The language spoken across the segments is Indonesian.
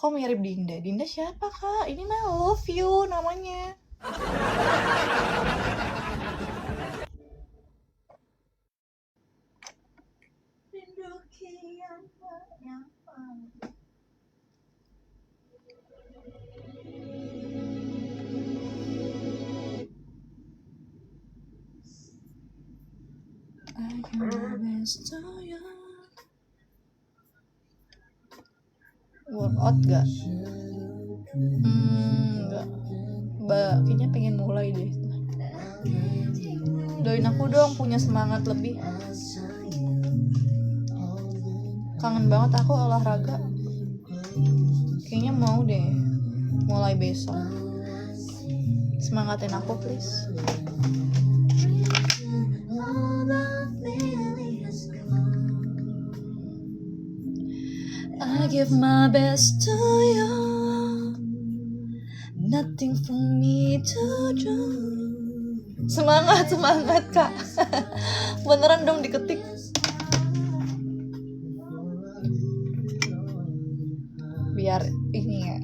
Kok mirip Dinda? Dinda siapa kak? Ini mah Love You namanya. Workout gak? Enggak. Kayaknya pengen mulai deh. Doain aku dong punya semangat lebih. Kangen banget aku olahraga. Kayaknya mau deh mulai besok. Semangatin aku please. I give my best to you. Nothing for me to do. Semangat kak. Beneran dong diketik. Biar ini ya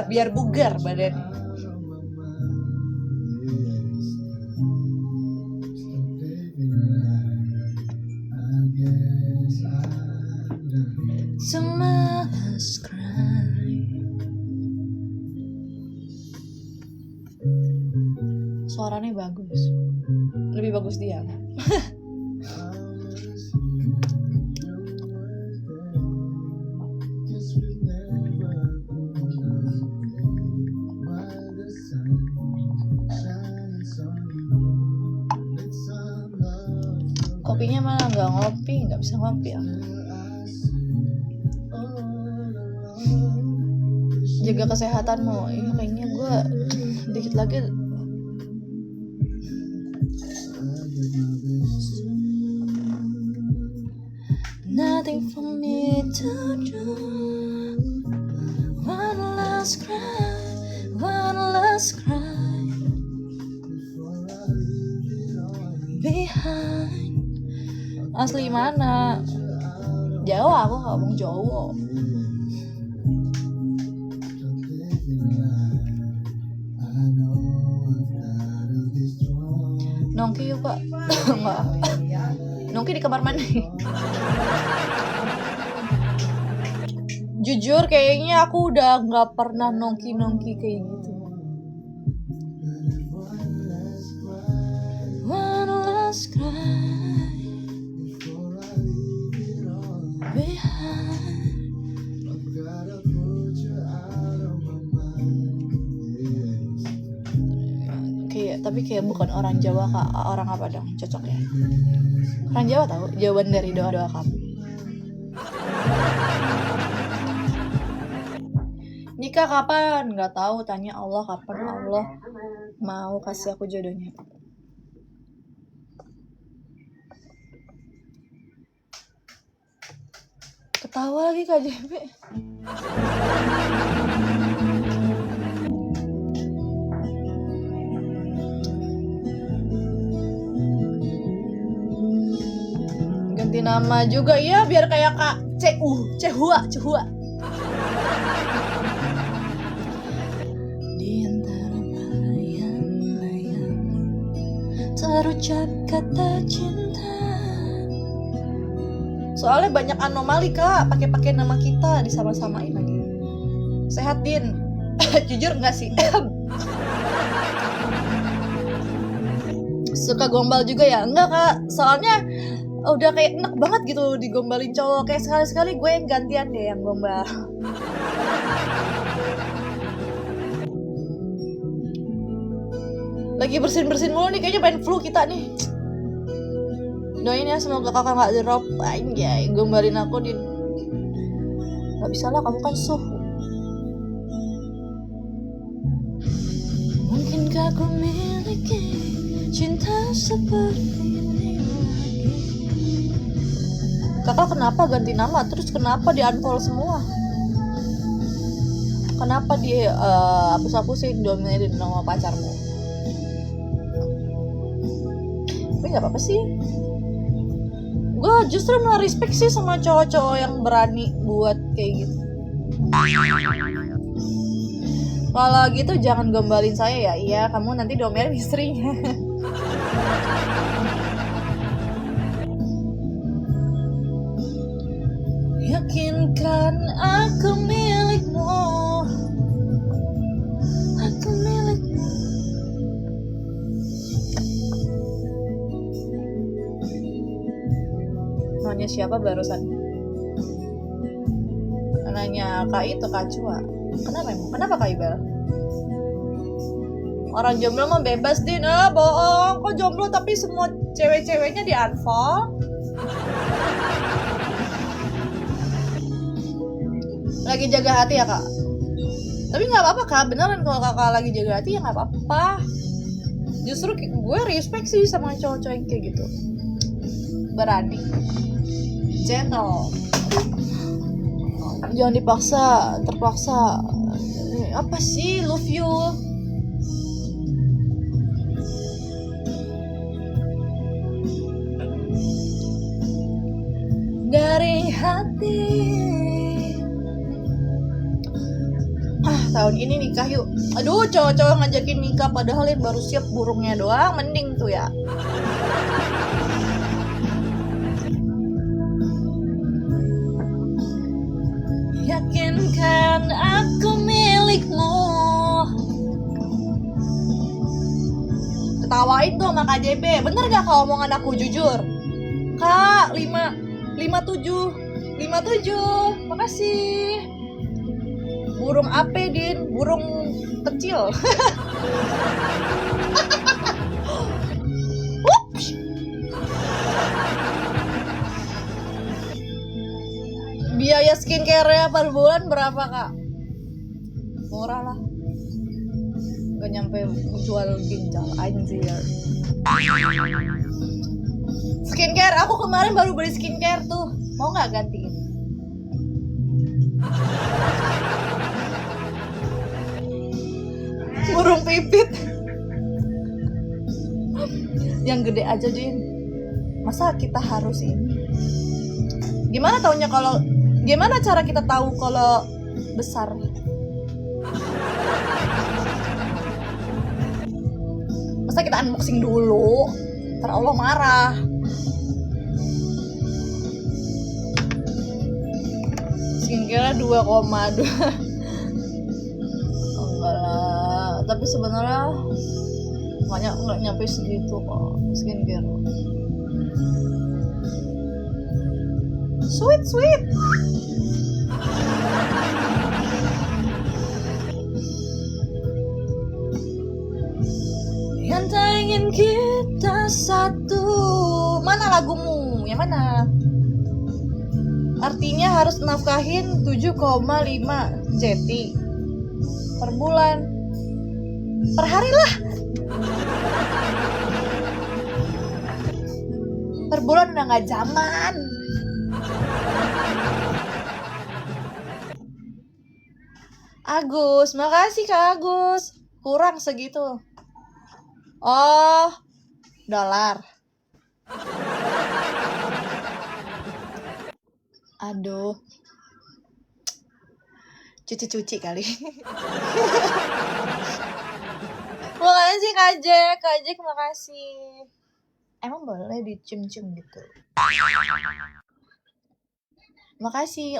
biar bugar badan. Semalas cry. Suaranya bagus. Lebih bagus dia. Kopinya malah nggak bisa ngopi ya. Jaga kesehatanmu. Iya kayaknya gue dikit lagi. Nothing for me to do. One last cry behind. Asli mana? Jawa, aku ngomong Jawa. Nongki yuk kak. Enggak. Nongki di kamar mandi. Jujur kayaknya aku udah gak pernah nongki kayak gitu. One last cry behind. Tapi kayak bukan orang Jawa kak. Orang apa dong cocok ya? Orang Jawa tahu jawaban dari doa kami. Nikah kapan? Nggak tahu. Tanya Allah kapan Allah mau kasih aku jodohnya. Ketawa lagi Kak JP. Ganti nama juga ya biar kayak Kak Cehua. Di antara bayang-bayang terucap kata cinta. Soalnya banyak anomali Kak, pakai nama kita disama-samain lagi. Sehat Din. Jujur enggak sih? Suka gombal juga ya? Enggak Kak, soalnya udah kayak enak banget gitu digombalin cowok. Kayak sekali-sekali gue yang gantian deh yang gombal. Lagi bersin mulu nih, kayaknya pengen flu kita nih. Doain ya semoga kakak gak drop. Anjay, gombalin aku Din. Gak bisa lah, kamu kan suhu. Mungkinkah ku miliki cinta seperti ini lagi? Kakak kenapa ganti nama? Terus kenapa di unfollow semua? Kenapa di hapus-hapusin domain nama pacarmu? Tapi gak apa-apa sih. Gue justru malah respect sih sama cowok-cowok yang berani buat kayak gitu. Kalau gitu jangan gombalin saya ya. Iya, kamu nanti domelin istrinya. Yakinkan aku milikmu. Aku milikmu. Nanya siapa barusan? Nanya Kak itu Kak Cua. Kenapa emang? Kenapa Kak Ibel? Orang jomblo mah bebas Din. Bohong. Kok jomblo tapi semua cewek-ceweknya di unfollow? Lagi jaga hati ya Kak? Tapi nggak apa-apa Kak. Beneran kalau Kakak lagi jaga hati ya nggak apa-apa. Justru gue respect sih sama cowok-cowok yang kayak gitu. Berani. Gentle. Jangan dipaksa, terpaksa. Apa sih love you? Dari hati. Tahun ini nikah yuk. Aduh, cowok-cowok ngajakin nikah padahal yang baru siap burungnya doang, mending tuh ya. Yakinkan aku milikmu. Ketawain tuh sama KJB. Bener gak kalau omongan aku jujur? Kak, 57. Makasih. Burung apa, Din? Burung kecil. Biaya skincare per bulan berapa, Kak? Murah lah. Gak nyampe jual ginjal, anjir. Skincare, aku kemarin baru beli skincare tuh. Mau gak gantiin? Burung pipit. Yang gede aja, Din. Masa kita harus ini? Gimana cara kita tahu kalau besar? Masa kita unboxing dulu? Ntar Allah marah. Skincare 2,2. Enggak lah. Tapi sebenarnya nggak nyampe segitu kok skincare. Sweet. Yang tak ingin kita satu. Mana lagumu? Yang mana? Artinya harus nafkahin 7,5 jeti per bulan. Per hari lah. Per bulan udah gak zaman. Agus, makasih Kak Agus. Kurang segitu. Oh, dolar. Aduh. Cuci kali. Makasih Kak Jack makasih. Emang boleh dicium-cium gitu? Makasih.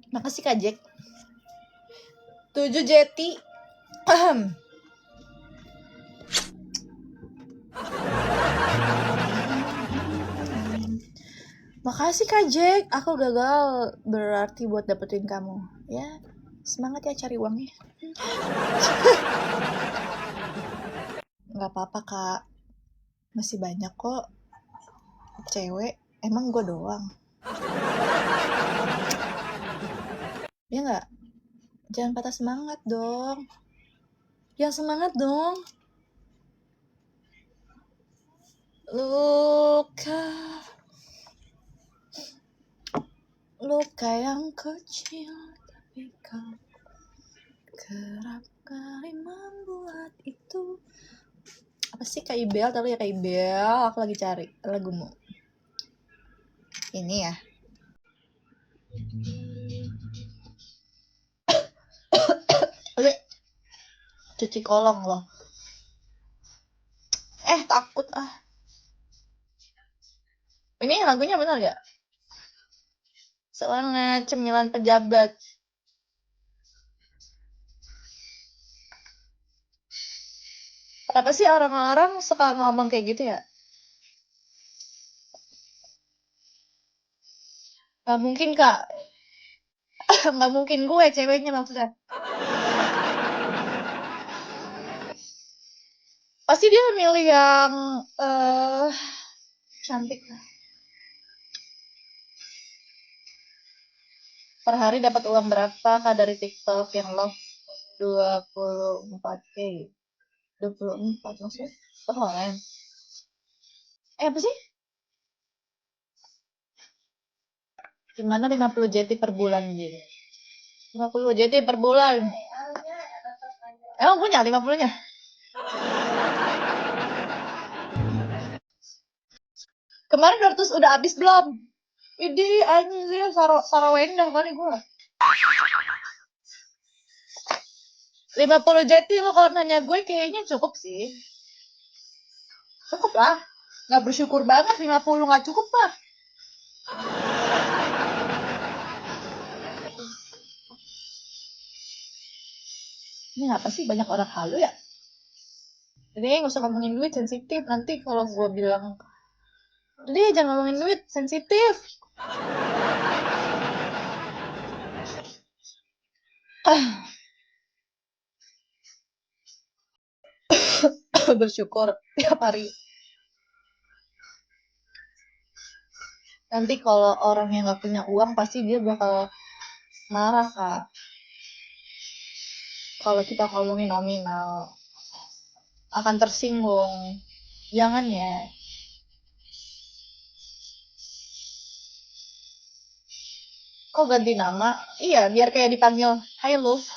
Makasih Kak Jack. 7 jeti. Makasih Kak Jack. Aku gagal berarti buat dapetin kamu. Ya, semangat ya cari uangnya. Gak apa-apa Kak. Masih banyak kok cewek. Emang gue doang. Ya gak? Jangan patah semangat dong. Yang semangat dong. Luka yang kecil tapi kau kerap kali membuat itu. Apa sih Kak Ibel? Tadi ya Kak Ibel, aku lagi cari lagumu. Ini ya. Oke. Cuci kolong loh. Takut ah. Ini lagunya benar gak? Soalnya cemilan pejabat. Kenapa sih orang-orang suka ngomong kayak gitu ya? Gak mungkin Kak. Gak mungkin gue ceweknya maksudnya. Pasti dia milih yang cantik lah. Per hari dapat uang berapa Kak dari TikTok yang love 24K? 24 maksudnya? Keren. Apa sih? Gimana 50 JT per bulan gitu? 50 JT per bulan. Emang punya 50-nya? Kemarin 200 udah habis belum? Ini anjir Sarawenda kali gue. 50 JT lo kalau nanya gue kayaknya cukup sih. Cukup lah. Gak bersyukur banget 50 gak cukup lah. Ini apa sih banyak orang halu ya? Jadi gak usah ngomongin duit sensitif. Nanti kalau gue bilang, jadi jangan ngomongin duit sensitif. Bersyukur tiap hari. Nanti kalau orang yang gak punya uang pasti dia bakal marah Kak. Kalau kita ngomongin nominal akan tersinggung. Jangan ya. Kok ganti nama? Iya, biar kayak dipanggil Hai Love.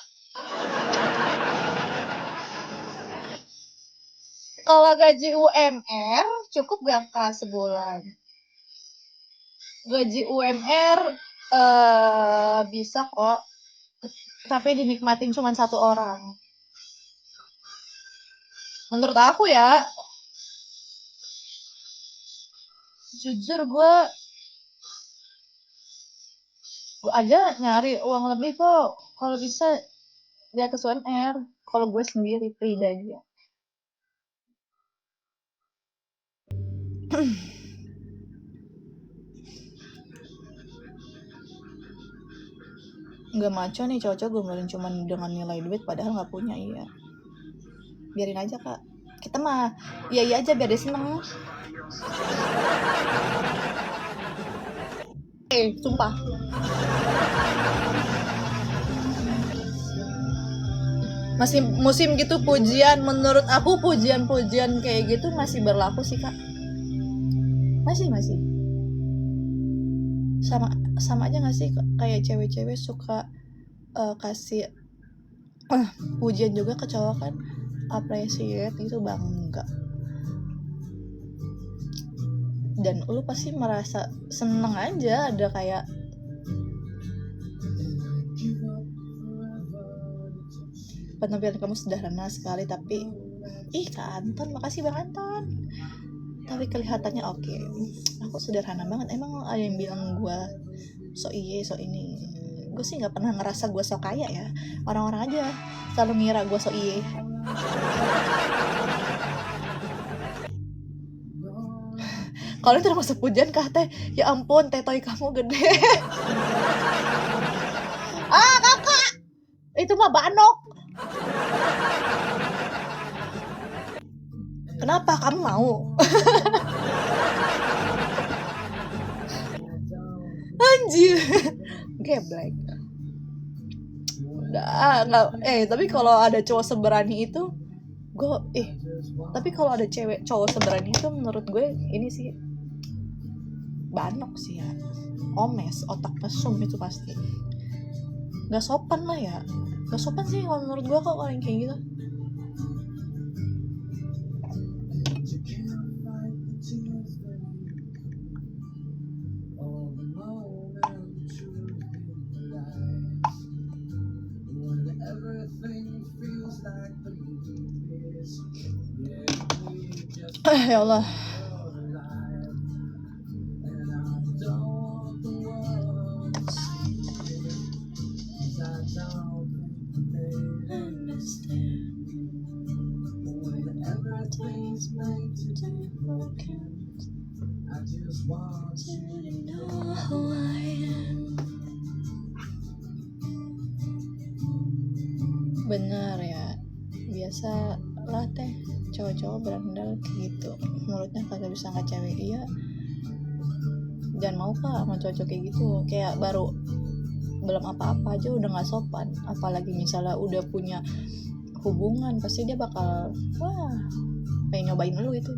Kalau gaji UMR cukup gak Kak sebulan? Gaji UMR bisa kok, tapi dinikmatin cuma satu orang. Menurut aku ya, jujur gue aja nyari uang lebih kok. Kalau bisa di atas UMR. Kalau gue sendiri pribadi ya. Nggak maco nih cowok-cowok gombalin cuma dengan nilai duit padahal nggak punya. Iya, biarin aja Kak, kita mah iya aja biar dia seneng. Sumpah masih musim gitu pujian. Menurut aku pujian-pujian kayak gitu masih berlaku sih Kak. Masih sama aja nggak sih kayak cewek-cewek suka kasih pujian juga ke cowok kan, appreciate itu bangga, dan lu pasti merasa seneng aja ada kayak penampilan kamu sederhana sekali tapi Kak Anton, makasih Bang Anton, tapi kelihatannya oke. Aku sederhana banget. Emang ada yang bilang gue so iye so ini? Gue sih nggak pernah ngerasa gue so kaya ya. Orang-orang aja selalu ngira gue so iye. Kalau itu termasuk pujian Kak Teh, ya ampun tetoy kamu gede. Kakak, itu mah banok. Kenapa kamu mau? Anjir, geblek. Udah nggak. Tapi kalau ada cowok seberani itu, gue tapi kalau ada cewek cowok seberani itu menurut gue ini sih banok sih ya, omes, otak mesum itu pasti. Nggak sopan lah ya, nggak sopan sih kalau menurut gue kalau yang kayak gitu. Ya Allah. Bener ya, biasa lah teh cowok-cowok berandal kayak gitu, mulutnya kagak bisa angkat cewek. Iya, jangan mau kak sama cowok kayak gitu, kayak baru belum apa-apa aja udah nggak sopan, apalagi misalnya udah punya hubungan, pasti dia bakal wah pengen nyobain lu itu.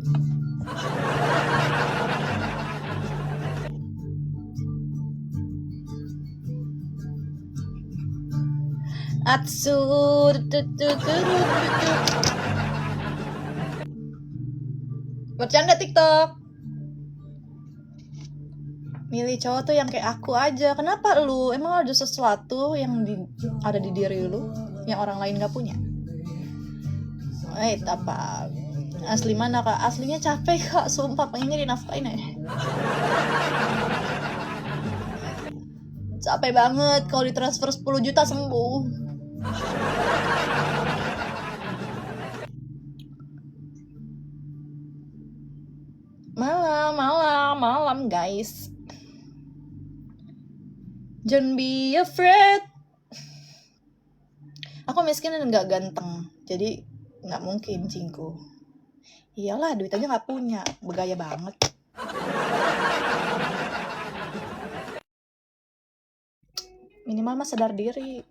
Atsu bercanda TikTok. Milih cowok tuh yang kayak aku aja. Kenapa lu? Emang ada sesuatu yang ada di diri lu yang orang lain gak punya? Apa? Asli mana kak? Aslinya capek kak, sumpah pengennya dinafkain ya. Capek banget, kalau ditransfer 10 juta sembuh. Malam guys. Don't be afraid. Aku miskin dan gak ganteng, jadi gak mungkin cingku. Iyalah, duit aja gak punya, bergaya banget. Minimal mah sadar diri.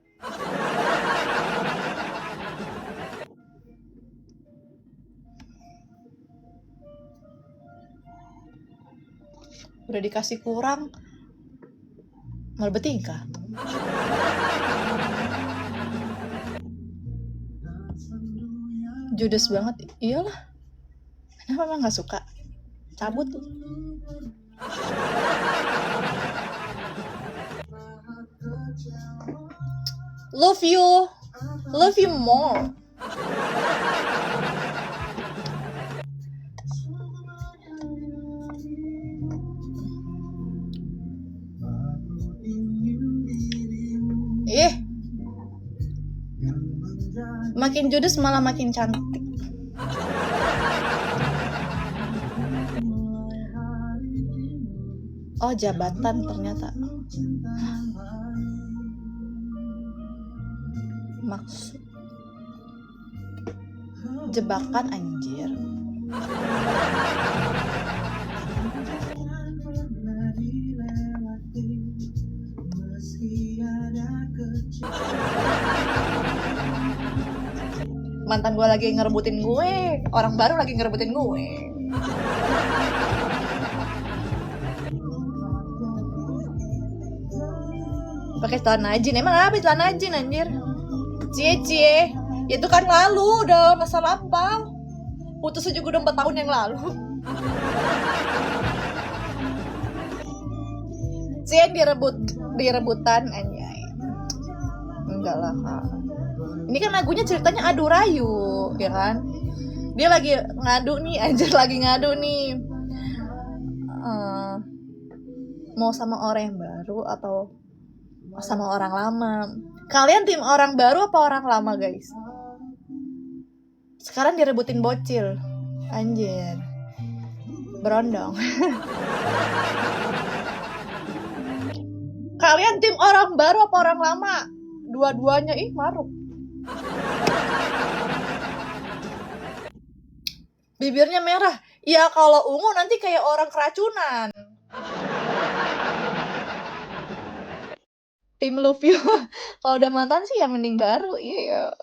Udah dikasih kurang, malah bertingkah. Judes banget. Iyalah, kenapa emang gak suka? Cabut tuh. Love you more. Makin judes malah makin cantik. Oh, jabatan ternyata. Maksud jebakan anjir. Mantan gue lagi ngerebutin gue, orang baru lagi ngerebutin gue. Pakai celana jin, emang apa celana jin anjir? Cie, itu kan lalu, udah masa lampau. Putusnya juga udah 4 tahun yang lalu. Cie direbutan anjay. Enggak lah kak. Ini kan lagunya ceritanya adu rayu, ya kan? Dia lagi ngadu nih, anjir lagi ngadu nih. Mau sama orang yang baru atau sama orang lama? Kalian tim orang baru apa orang lama guys? Sekarang direbutin bocil, anjir, berondong. Kalian tim orang baru apa orang lama? Dua-duanya maruk. Bibirnya merah. Ya kalau ungu nanti kayak orang keracunan. Tim love you. Kalau udah mantan sih ya mending baru. Iya.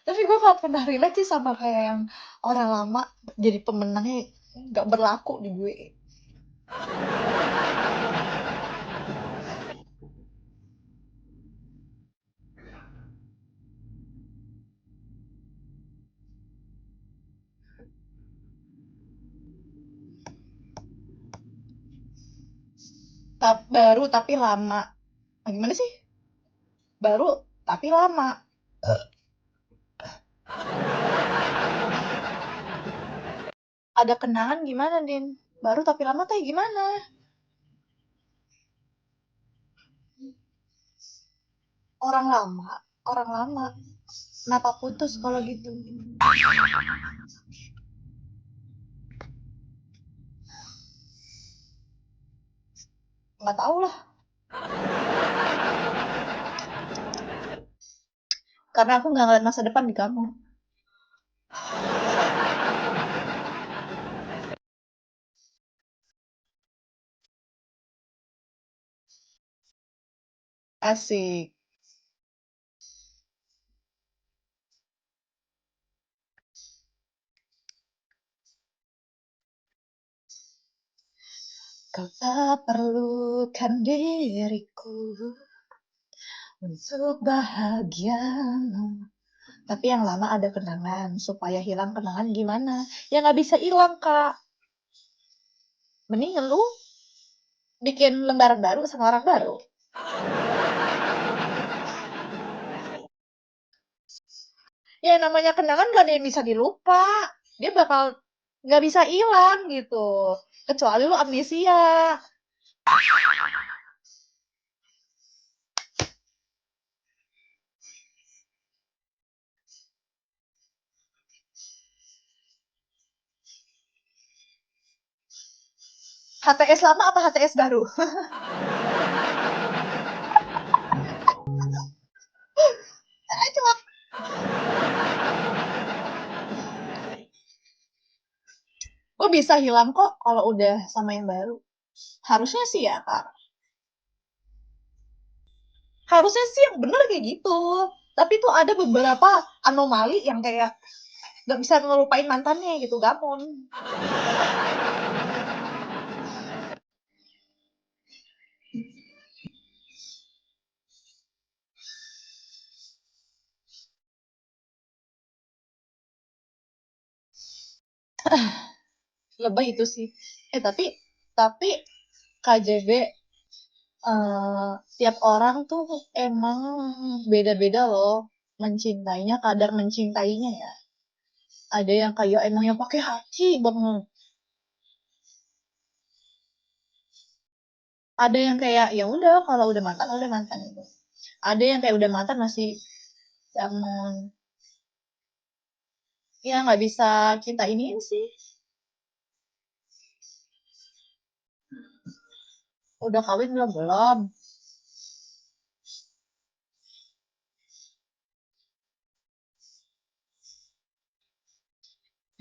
Tapi gue gak pernah relate sih sama kayak yang orang lama jadi pemenangnya gak berlaku di gue. Baru tapi lama. Gimana sih? Baru tapi lama. Ada kenangan gimana, Din? Baru tapi lama teh gimana? Orang lama, orang lama. Kenapa putus kalau gitu? Nggak tahu lah. Karena aku nggak ngeliat masa depan di kamu. Asik. Kau tak perlukan diriku untuk bahagia. Tapi yang lama ada kenangan. Supaya hilang kenangan gimana? Ya nggak bisa hilang, Kak. Mending lu bikin lembaran baru sama orang baru. Ya namanya kenangan gak ada yang bisa dilupa. Dia bakal nggak bisa hilang gitu. Kecuali lu amnesia. HTS lama apa HTS baru? Cuma gue bisa hilang kok kalau udah sama yang baru. Harusnya sih ya, Kak. Harusnya sih yang bener kayak gitu. Tapi tuh ada beberapa anomali yang kayak gak bisa ngelupain mantannya gitu, gamon. Lebih itu sih. Tapi KJB tiap orang tuh emang beda-beda loh mencintainya, kadar mencintainya ya. Ada yang kayak emang yang pakai hati banget. Ada yang kayak ya udah kalau udah mantan gitu. Ada yang kayak udah mantan masih yang ya nggak bisa kita iniin sih. Udah kawin belum? Belum.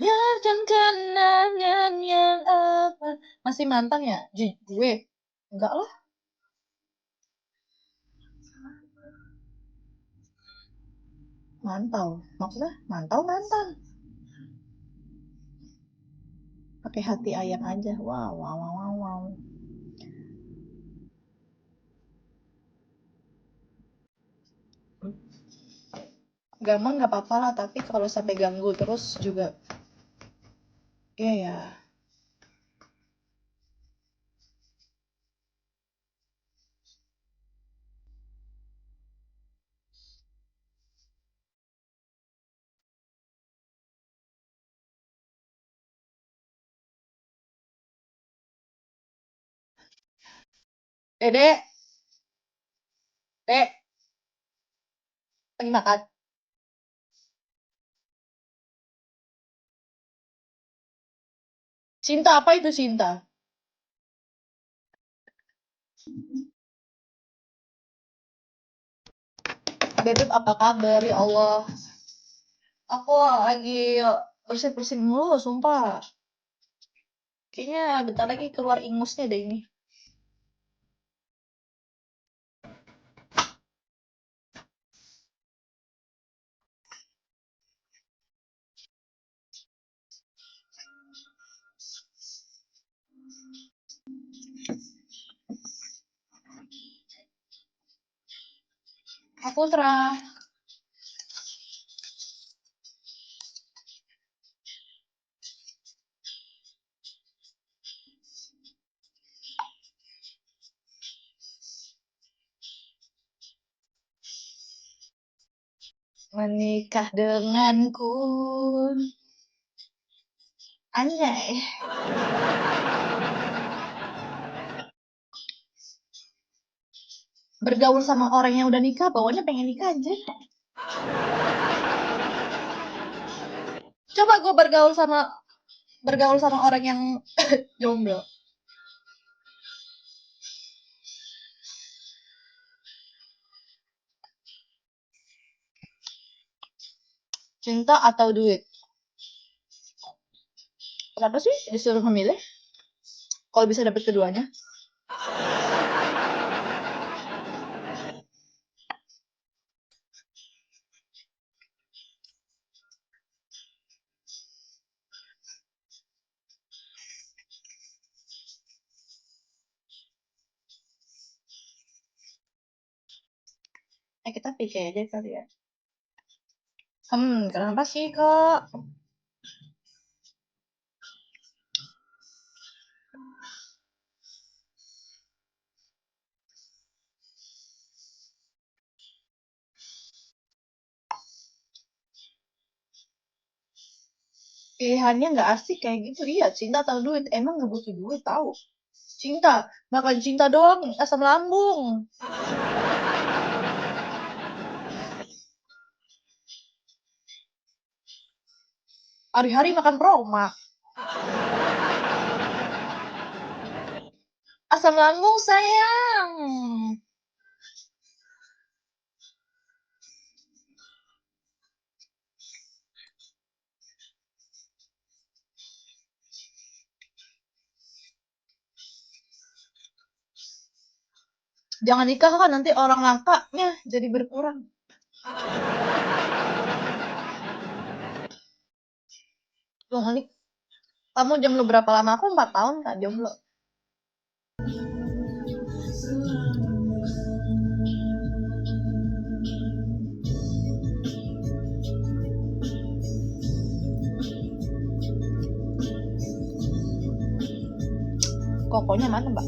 Biarkan kenangan yang apa. Masih mantan ya? Gue? Enggak lah. Mantau. Maksudnya mantau mantan. Pakai hati ayam aja. Wow, wow, wow, wow, wow. Gampang nggak apa-apa lah, tapi kalau sampai ganggu terus juga, iya ya. Dek, dek, lagi makan. Cinta apa itu cinta? Bebek apa kabar ya Allah? Aku lagi bersin-bersin mulu, sumpah. Kayaknya bentar lagi keluar ingusnya deh ini. Aku terah menikah denganku. Anjay. Bergaul sama orang yang udah nikah, bawanya pengen nikah aja. Coba gue bergaul sama orang yang jomblo. Cinta atau duit? Kenapa sih disuruh memilih? Kalau bisa dapet keduanya. Kita pikir aja kali ya. Kenapa sih kak? Pilihannya nggak asik kayak gitu. Iya, cinta atau duit. Emang nggak butuh duit tahu. Cinta, makan cinta doang, asam lambung. Hari-hari makan promak. Asam lambung sayang. Jangan nikah kan nanti orang langkanya jadi berkurang. Loh, kamu jomblo berapa lama? Aku 4 tahun kan jomblo. Kokonya mana mbak?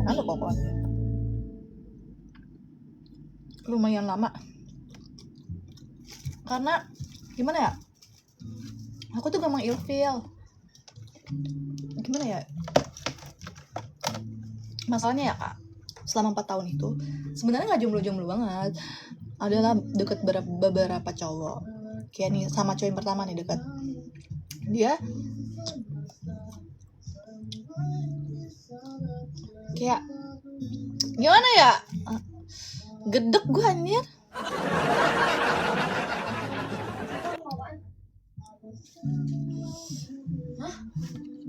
Mana tuh kokonya? Lumayan lama. Karena gimana ya? Aku tuh gampang ilfeel. Gimana ya? Masalahnya ya kak, selama 4 tahun itu sebenarnya nggak jomblo-jomblo banget. Adalah deket beberapa cowok. Kayak nih sama cowok yang pertama nih deket. Dia kayak gimana ya? Gedek gue anjir.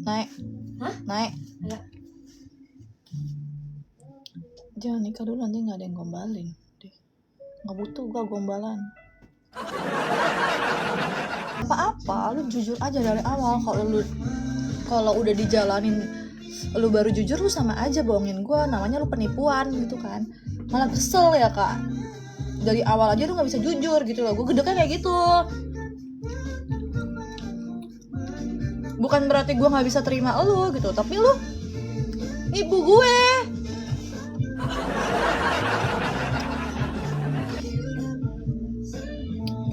Naik. Ya. Jangan nikah dulu nanti nggak ada yang gombalin deh. Nggak butuh gue gombalan. Apa-apa, lu jujur aja dari awal. Kalau udah dijalanin lu baru jujur, lu sama aja bohongin gue. Namanya lu penipuan gitu kan. Malah kesel ya kak. Dari awal aja lu nggak bisa jujur gitu loh. Gue gedeknya kayak gitu. Bukan berarti gue nggak bisa terima lu gitu, tapi lu ibu gue.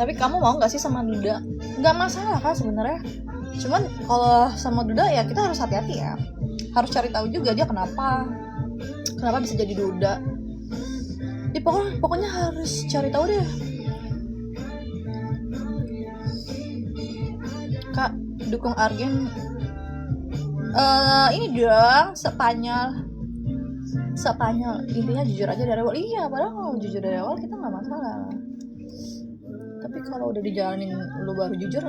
Tapi kamu mau nggak sih sama duda? Nggak masalah kan sebenarnya. Cuman kalau sama duda ya kita harus hati-hati ya. Harus cari tahu juga dia kenapa bisa jadi duda. Ya, pokoknya harus cari tahu deh. Kak, dukung Argen. Ini dong Spanyol. Intinya jujur aja dari awal. Iya, padahal kalau jujur dari awal kita nggak masalah. Tapi kalau udah dijalanin lu baru jujur,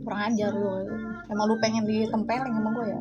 kurang ajar lu. Emang lu pengen ditempelin sama gue ya?